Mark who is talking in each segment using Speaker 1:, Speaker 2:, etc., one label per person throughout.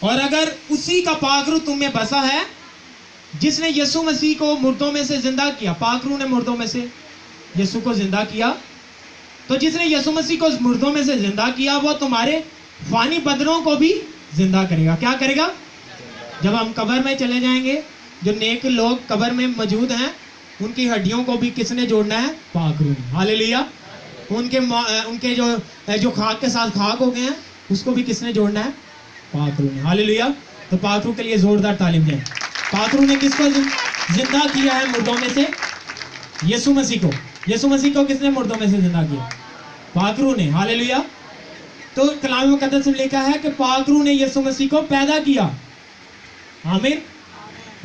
Speaker 1: और अगर उसी का पाक रूह तुम में बसा है, जिसने यीशु मसीह को मुर्दों में से जिंदा किया, पाक रूह ने मुर्दों में से यीशु को जिंदा किया, तो जिसने यीशु मसीह को मुर्दों में से जिंदा किया वो तुम्हारे फानी बदनों को भी जिंदा करेगा। क्या करेगा? जब हम कब्र में चले जाएंगे, जो नेक लोग कब्र में मौजूद हैं, उनकी हड्डियों को भी किसने जोड़ना है? पाक रूह ने। हालेलुया। उनके जो खाक के साथ खाक हो गए हैं, उसको भी किसने जोड़ना है? पाक रूह ने। हालेलुया। तो पाक रूह के लिए जोरदार तालीम दें। पाक रूह ने किसको जिंदा किया है मुर्दों में से? यीशु मसीह को। यीशु मसीह को किसने मुर्दों में से जिंदा किया? पाक रूह ने। हालेलुया। तो कलाम मुकद्दस में लिखा है कि पाक रूह ने यीशु मसीह को पैदा किया। आमीन,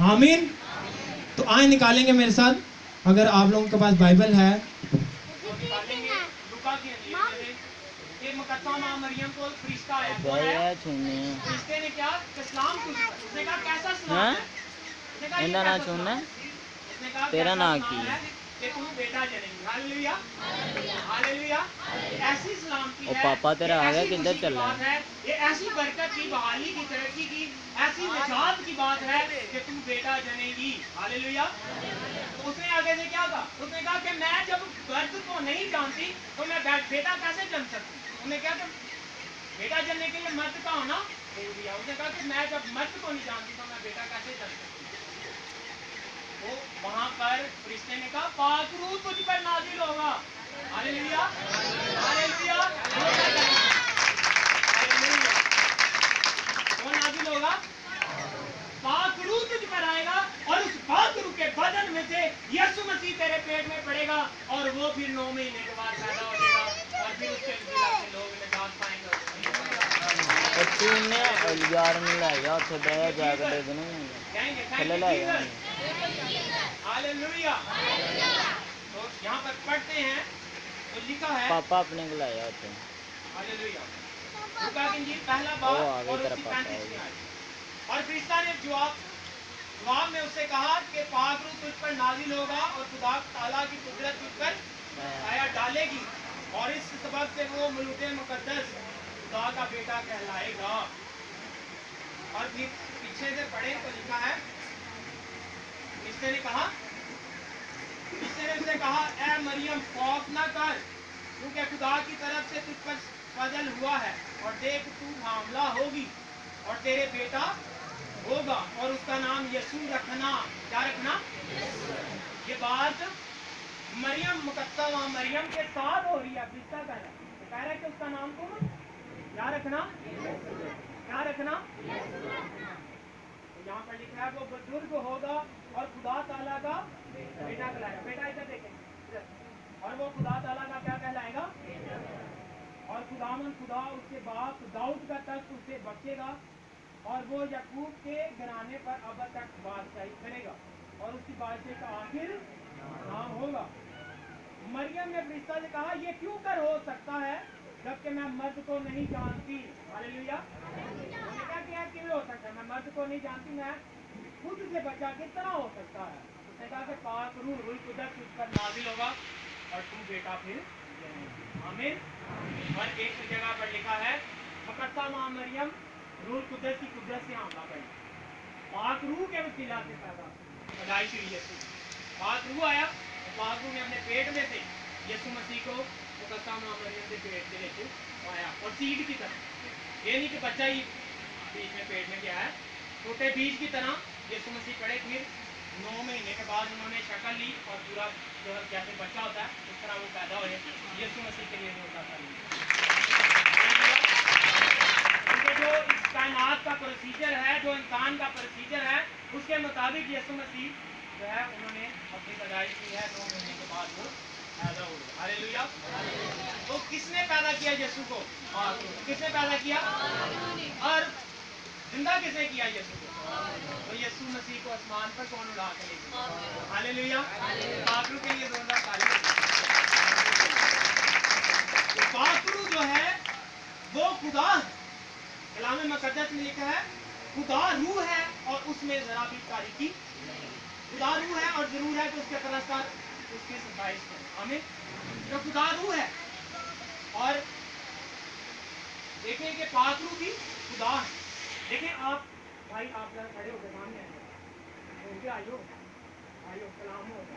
Speaker 1: आमीन। तो आए निकालेंगे मेरे साथ, अगर आप लोगों के पास बाइबल है तो निकालेंगे। लूका की अंजील में एक मुकद्दस मां मरियम को फरिश्ता आया। फरिश्ते ने क्या सलाम किया? उसने कहा कैसा सलाम है?
Speaker 2: इनका नाम सुनना तेरा नाम की
Speaker 1: कि तू बेटा जनेगी। Hallelujah, hallelujah. ऐसी सलामती है,
Speaker 2: पापा तेरा आ गया, किधर चल रहा
Speaker 1: है? ये ऐसी बरकत की, बहाली की, तरक्की की, ऐसी निजात की बात है कि तू बेटा जनेगी। हालेलुया। तो उसने आगे से क्या कहा? उसने कहा कि मैं जब मर्द को नहीं जानती तो मैं बेटा कैसे जन सकती? उसने क्या कहा? बेटा जनने के लिए मर्द का होना जरूरी है। उसने कहा कि मैं जब मर्द को नहीं जानती तो मैं बेटा कैसे जन सकती? तो वहां पर फरिश्ते ने कहा पाक रूह तुझ पर नाजिल होगा। Hallelujah, hallelujah, hallelujah. कौन नाजिल होगा? पाक रूह तुझ पर आएगा और उस पाक रूह के बदन में से यीशु मसीह तेरे पेट में पड़ेगा और वो फिर 9 महीने के बाद पैदा हो जाएगा और फिर उसके से लोग निजात पाएंगे।
Speaker 2: यार नहीं लाएगा उसे दया जाकर दे देना चले लाएगा।
Speaker 1: हालेलुया। तो यहाँ पर पढ़ते हैं तो लिखा है
Speaker 2: पापा अपने को लाया होते हैं।
Speaker 1: हालेलुया। लूका की इंजील पहला बाब और उसकी 35वीं आयत। और फरिश्ता ने जवाब में उससे कहा कि पाक रूह तुझ पर नाजिल होगा और खुदा ताला की कुदरत तुझ पर छाया डालेगी और इस सबब से वो मलूके मुकद्दस खुदा का बेटा कहलाएगा। और फिर पीछे से पढ़े तो लिखा है, इसने कहा, इसने उससे कहा ऐ मरियम खौफ न कर, क्योंकि खुदा की तरफ से तुझ पर फजल हुआ है और देख तू हामला होगी और तेरे बेटा होगा और उसका नाम यीशु रखना। क्या रखना? ये बात मरियम मुकद्दस मरियम के साथ हो रही है। फरिश्ता कह रहा है कि उसका नाम तुम क्या रखना? क्या रखना? तो यहाँ पर लिखा है वो बुजुर्ग होगा और खुदा ताला का बेटा कहलाएगा। बेटा इधर देखें। और वो खुदा ताला का क्या कहलाएगा? और खुदा उसके बाप दाऊद का तख्त उसे बख्शेगा और वो याकूब के घराने पर अब तक बादशाही करेगा और उसकी बादशाही का आखिर नाम होगा। मरियम ने फरिश्ता से कहा ये क्यों कर हो सकता है जबकि मैं मर्द को नहीं जानती। हालेलुया। क्या किया क्यों हो सकता है? मैं मर्द को नहीं जानती, मैं खुद से बच्चा किस तरह हो सकता है? उसने कहा कि पाक रूह रुल कुदरत तुझ पर नाजिल होगा और तू बेटा फिर। आमीन। और एक जगह पर लिखा है मुकद्दस मां मरियम रूल कुदरत की कुदरत से हमला करें। पाक रूह के वसीला से पैदाइश हुई यीशु। पाक रूह आया, पाक रूह ने अपने पेट में से यीशु मसीह को मुकद्दस मां मरियम के पेट के लेके आया और सीड की तरह, ये नहीं कि बच्चा ही बीच में पेट में गया है, छोटे बीज की तरह यीशु मसीह पड़े। फिर 9 महीने के बाद उन्होंने शक्ल ली और पूरा जो जैसे बच्चा होता है उस तरह वो पैदा हुए। यीशु मसीह के लिए होता था जो इस कायनात का प्रोसीजर है, जो इंसान का प्रोसीजर है, उसके मुताबिक यीशु मसीह जो है उन्होंने अपनी पैदाइश की है। 9 महीने के बाद वो पैदा हो गया। हालेलुया। तो किसने पैदा किया यीशु को? किसने पैदा किया? और जिंदा किसने किया यीशु को? तो यीशु मसीह को आसमान पर कौन उड़ा के ले गया? हालेलुया। पाक रूह के लिए जोरदार तालियां। पाक रूह जो है वो खुदा है। कलाम मुकद्दस में लिखा है खुदा रूह है और उसमें जरा भी तारीकी। खुदा रूह है और जरूर है कि उसके परस्पर उसकी सफाइश है। हमें जो खुदा रूह है और देखिए कि पाक रूह भी खुदा है। देखिए आप भाई आप जरा खड़े होकर सामने आइए, आइयो आइयो कलाम होगा।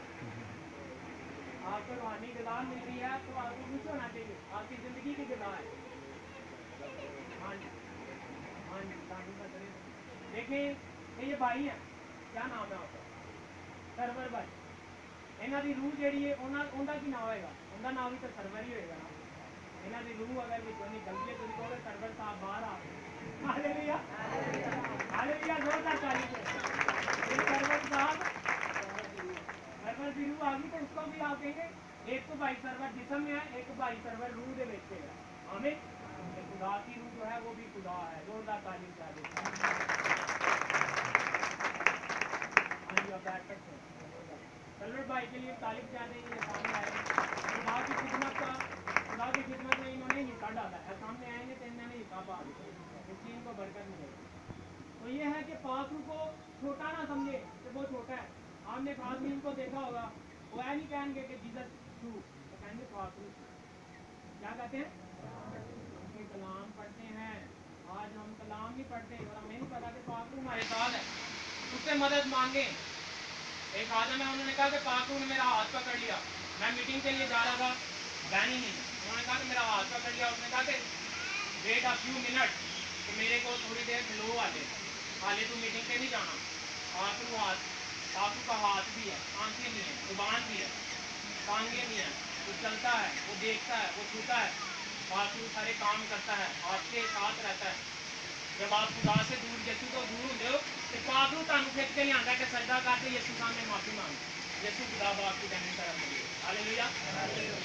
Speaker 1: आपको रूहानी ग़िज़ा मिल रही है तो आपको कुछ होना चाहिए, आपकी ज़िंदगी की ग़िज़ा है। हाँ जी हाँ जी देखिए ये भाई है, क्या नाम है आपका? सरवर भाई। इन्हों की रूह जी है उनका की नाम होगा, उनका नाम भी तो सरवर ही होगा ना। इन्हों की रूह अगर विचों निकलती है तो कहोगे सरवर साहब बाहर आ गए। हालेलुया हालेलुया, जोरदार तारीफ है। सरवर साहब सरवर की रूह आ गई तो उसको भी आप कहेंगे एक तो भाई सरवर जिस्म में है, एक भाई सरवर रूह दे विच है। आमीन। खुदा की रूह जो है वो भी खुदा है। जोरदार तारीफ चाहिए। हाँ जी आप बैठ सकते हैं। सरवर भाई के लिए तारीफ चाहते हैं, ये सामने आए खुदा की खिदमत में इन्होंने हिस्सा डाला है। सामने आएंगे तो इन्होंने हिस्सा पा दिया, इसलिए इनको बरकत मिलेगी। तो ये है कि पाक रूह को छोटा ना समझे कि वो छोटा है। आपने एक आदमी को देखा होगा, वो ऐ नहीं कहेंगे कि जीसस टू, तो कहेंगे पाक रूह। क्या कहते हैं? उनके कलाम पढ़ते हैं। आज हम कलाम नहीं पढ़ते और हमें नहीं पता कि पाक रूह हमारे साथ है, उससे मदद मांगे। एक आदम है, उन्होंने कहा कि पाक रूह ने मेरा हाथ पकड़ लिया, मैं मीटिंग के लिए जा रहा था बैनी ही, उन्होंने कहा कि मेरा हाथ पकड़ लिया। उसने कहा कि वेट अ फ्यू मिनट, तो मेरे को थोड़ी देर लो हाले तू मीटिंग पे नहीं जाना। पाक रूह का हाथ भी है, आंखें भी हैं, जुबान भी है, टांगें भी हैं, वो चलता है, वो देखता है, वो छूता है। पाक रूह सारे काम करता है, आपके साथ रहता है। जब आप खुदा से दूर यीशु तो दूर होते हो तो पाक रूह तुहानू खिच के नहीं आता कि सजदा करके यीशु सामने माफी मांग। यीशु खुदा बाप की कहने तरफ हालेलुया।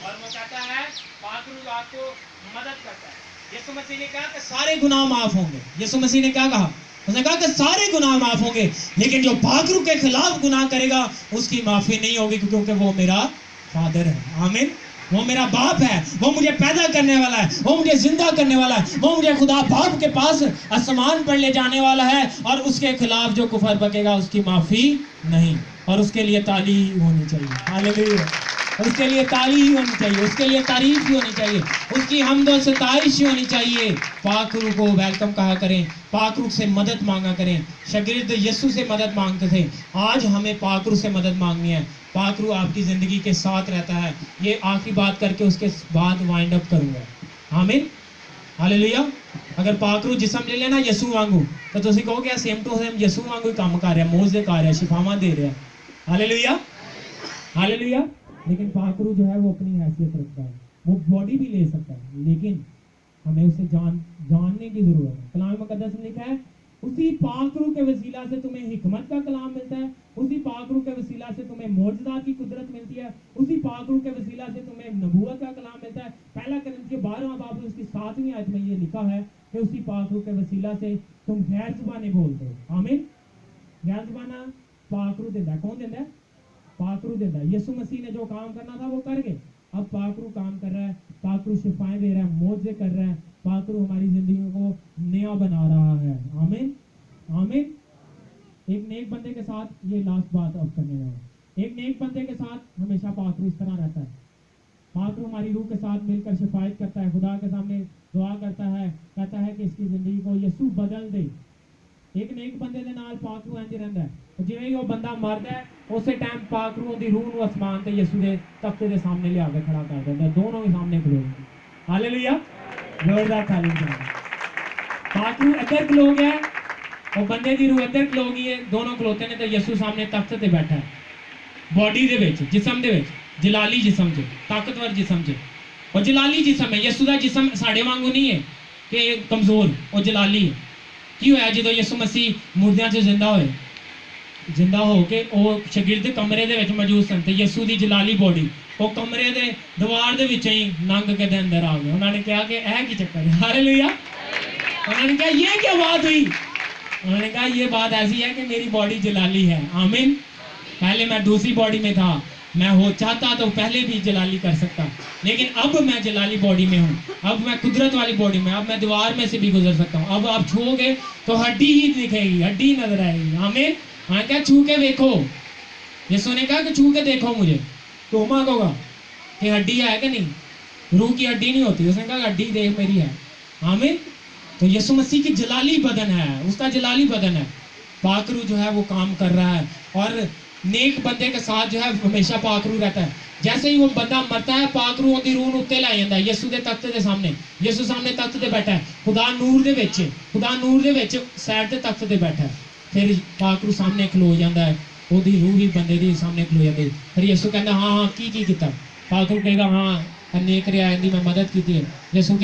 Speaker 1: और वो कहता है पाक रूह आपको मदद करता है। यीशु मसीह ने कहा कि सारे गुनाह माफ होंगे। यीशु मसीह ने क्या कहा? उसने कहा कि सारे गुनाह माफ होंगे, लेकिन जो पाक रूह के खिलाफ गुनाह करेगा उसकी माफी नहीं होगी, क्योंकि वो मेरा फादर है। आमीन। वो मेरा बाप है, वो मुझे पैदा करने वाला है, वो मुझे जिंदा करने वाला है, वो मुझे खुदा बाप के पास आसमान पर ले जाने वाला है। और उसके खिलाफ जो कुफर बकेगा उसकी माफी नहीं, और उसके लिए ताली होनी चाहिए। हालेलुया। उसके लिए ताली ही होनी चाहिए, उसके लिए तारीफ ही होनी चाहिए, उसकी हमद और सताइश ही होनी चाहिए। पाक रूह को वेलकम कहा करें, पाक रूह से मदद मांगा करें। शागिर्द यीशु से मदद मांगते थे, आज हमें पाक रूह से मदद मांगनी है। पाक रूह आपकी ज़िंदगी के साथ रहता है। ये आखिरी बात करके उसके बाद वाइंड अप करूँगा। आमीन हालेलुया। अगर पाक रूह जिस्म ले लेना यीशु वांगू, तो तुसी कहोगे सेम टू सेम यीशु वांगू ही काम कर रहा है, मौजे कर रहा है, शिफावां दे रहा है। Hallelujah hallelujah. लेकिन पाक रूह जो है वो अपनी हैसियत रखता है, वो बॉडी भी ले सकता है, लेकिन हमें उसे जानने की जरूरत है। कलाम मुकद्दस में लिखा है उसी पाक रूह के वसीला से तुम्हें हिकमत का कलाम मिलता है, उसी पाक रूह के वसीला से तुम्हें मौजज़ात की कुदरत मिलती है, उसी पाक रूह के वसीला से तुम्हें नबूवत का कलाम मिलता है। पहला कोरिन्थियों 12वां बाब उसकी 7वीं आयत में ये लिखा है कि उसी पाक रूह के वसीला से तुम गैर ज़ुबानें बोलते हो। आमीन। गैर ज़ुबाना पाक रूह देता है। कौन देता है? पाक रूह देता है। यीशु मसीह ने जो काम करना था वो कर गए, अब पाक रूह काम कर रहा है, पाक रूह शिफाएं दे रहा है, मौजे कर रहा है, पाक रूह हमारी जिंदगी को नया बना रहा है। आमीन आमीन। एक नेक बंदे के साथ, ये लास्ट बात अब करने वाला, एक नेक बंदे के साथ हमेशा पाक रूह इस तरह रहता है। पाक रूह हमारी रूह के साथ मिलकर शिफायत करता है, खुदा के सामने दुआ करता है, कहता है कि इसकी जिंदगी को यीशु बदल दे। एक नेक बंदे दे नाल पाक रूह इंज रहंदा है, जिवें ही वो बंदा मरदा है उसे टाइम पाक रूह दी रूह नूं आसमान ते यीशु दे तख्ते दे सामने लिया के खड़ा कर दिंदा, दोनों ही सामने खलो। हालेलुया। जोरदार ताली बजाओ। पाक रूह इधर खलो गया और बंदे दी रूह इधर खलो गई है, दोनों खलोते ने, तो यीशु सामने तख्त ते बैठा है, बॉडी दे विच, जिस्म दे विच, जलाली जिस्म च, ताकतवर जिस्म च। और जलाली जिस्म है, यीशु दा जिस्म साडे वांगू नहीं है कि कमजोर, और जलाली है। की होया जो यीशु मसीह मुर्दियां च जिंदा हो के वो शागिर्द कमरे दे विच मौजूद सन, ते यीशु दी जलाली बॉडी वो कमरे दे दीवार दे विच ही नंग के दे अंदर आ गए। उन्होंने कहा कि ऐ की चक्कर है? हालेलुया। उन्होंने कहा ये क्या बात हुई? उन्होंने कहा ये बात ऐसी है कि मेरी बॉडी जलाली है। आमीन। पहले मैं दूसरी बॉडी में था, मैं हो चाहता तो पहले भी जलाली कर सकता, लेकिन अब मैं जलाली बॉडी में हूँ, अब मैं कुदरत वाली बॉडी में, अब मैं दीवार में से भी गुजर सकता हूँ। अब आप छूओगे तो हड्डी ही दिखेगी, हड्डी नजर आएगी। आमीन। हाँ क्या? छू के देखो। यीशु ने कहा कि छू के देखो मुझे, तो होगा कि हड्डी है कि नहीं, रूह की हड्डी नहीं होती। उसने कहा हड्डी देख मेरी है। आमीन।
Speaker 3: تو یسوع مسیح کی جلالی بدن ہے, اس کا جلالی بدن ہے. پاک روح جو ہے وہ کام کر رہا ہے, اور نیک بندے کے ساتھ جو ہے ہمیشہ پاک روح رہتا ہے. جیسے ہی وہ بندہ مرتا ہے, پاک روح دی روح اتنے لے جاتا ہے یسوع دے تخت دے سامنے. یسوع سامنے تخت تے بیٹھا ہے, خدا نور دے وچ سائڈ تے تخت تے بیٹھا ہے. پھر پاک روح سامنے کھلو جاتا ہے, وہ دی روح بھی بندے دی سامنے کھلو جاتی ہے. پھر یسوع کہندا ہاں کی کیتا, پاک روح کہے گا ہاں نیک رہا, میں مدد کی ہے. یسوع